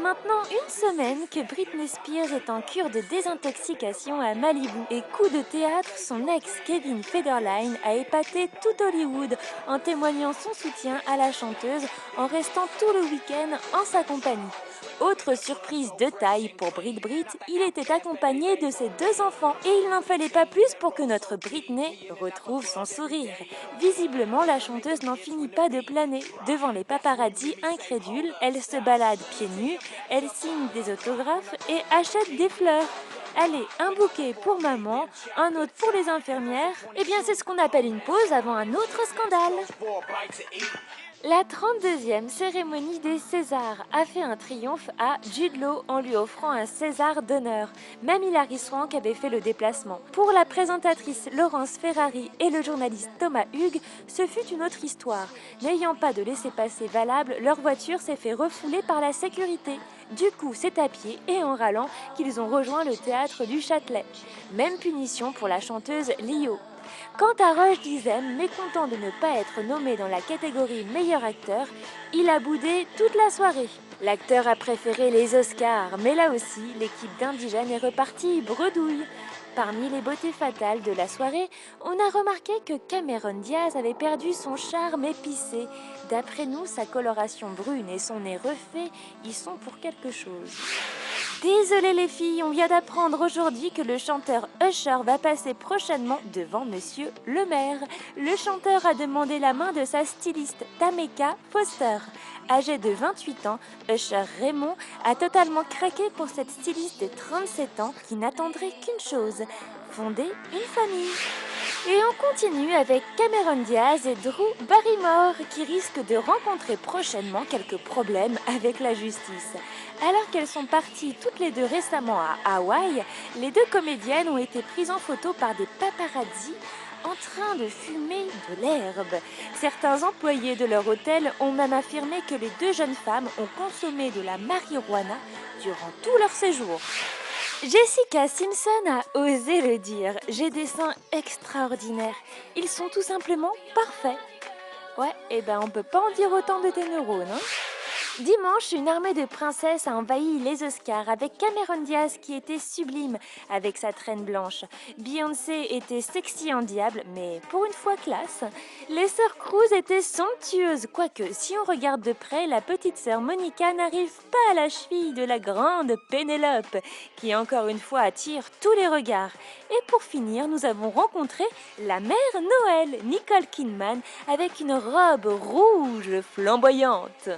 maintenant une semaine que Britney Spears est en cure de désintoxication à Malibu. Et coup de théâtre, son ex Kevin Federline a épaté tout Hollywood en témoignant son soutien à la chanteuse en restant tout le week-end en sa compagnie. Autre surprise de taille pour Brit, il était accompagné de ses 2 enfants et il n'en fallait pas plus pour que notre Britney retrouve son sourire. Visiblement, la chanteuse n'en finit pas de planer. Devant les paparazzis incrédules, elle se balade pieds nus, elle signe des autographes et achète des fleurs. Allez, un bouquet pour maman, un autre pour les infirmières. Eh bien, c'est ce qu'on appelle une pause avant un autre scandale. La 32e cérémonie des Césars a fait un triomphe à Jude Law en lui offrant un César d'honneur. Même Hilary Swank avait fait le déplacement. Pour la présentatrice Laurence Ferrari et le journaliste Thomas Hugues, ce fut une autre histoire. N'ayant pas de laissez-passer valable, leur voiture s'est fait refouler par la sécurité. Du coup, c'est à pied et en râlant qu'ils ont rejoint le théâtre du Châtelet. Même punition pour la chanteuse Lio. Quant à Roche Dizem, mécontent de ne pas être nommé dans la catégorie meilleur acteur, il a boudé toute la soirée. L'acteur a préféré les Oscars, mais là aussi, l'équipe d'Indigène est repartie bredouille. Parmi les beautés fatales de la soirée, on a remarqué que Cameron Diaz avait perdu son charme épicé. D'après nous, sa coloration brune et son nez refait y sont pour quelque chose. Désolé les filles, on vient d'apprendre aujourd'hui que le chanteur Usher va passer prochainement devant Monsieur le maire. Le chanteur a demandé la main de sa styliste Tameka Foster. Âgé de 28 ans, Usher Raymond a totalement craqué pour cette styliste de 37 ans qui n'attendrait qu'une chose, fonder une famille. Et on continue avec Cameron Diaz et Drew Barrymore qui risquent de rencontrer prochainement quelques problèmes avec la justice. Alors qu'elles sont parties toutes les deux récemment à Hawaï, les deux comédiennes ont été prises en photo par des paparazzis en train de fumer de l'herbe. Certains employés de leur hôtel ont même affirmé que les deux jeunes femmes ont consommé de la marijuana durant tout leur séjour. Jessica Simpson a osé le dire, j'ai des seins extraordinaires. Ils sont tout simplement parfaits. Ouais, et ben on peut pas en dire autant de tes neurones, hein. Dimanche, une armée de princesses a envahi les Oscars avec Cameron Diaz qui était sublime avec sa traîne blanche. Beyoncé était sexy en diable, mais pour une fois classe. Les sœurs Cruz étaient somptueuses, quoique si on regarde de près, la petite sœur Monica n'arrive pas à la cheville de la grande Pénélope, qui encore une fois attire tous les regards. Et pour finir, nous avons rencontré la mère Noël, Nicole Kidman, avec une robe rouge flamboyante.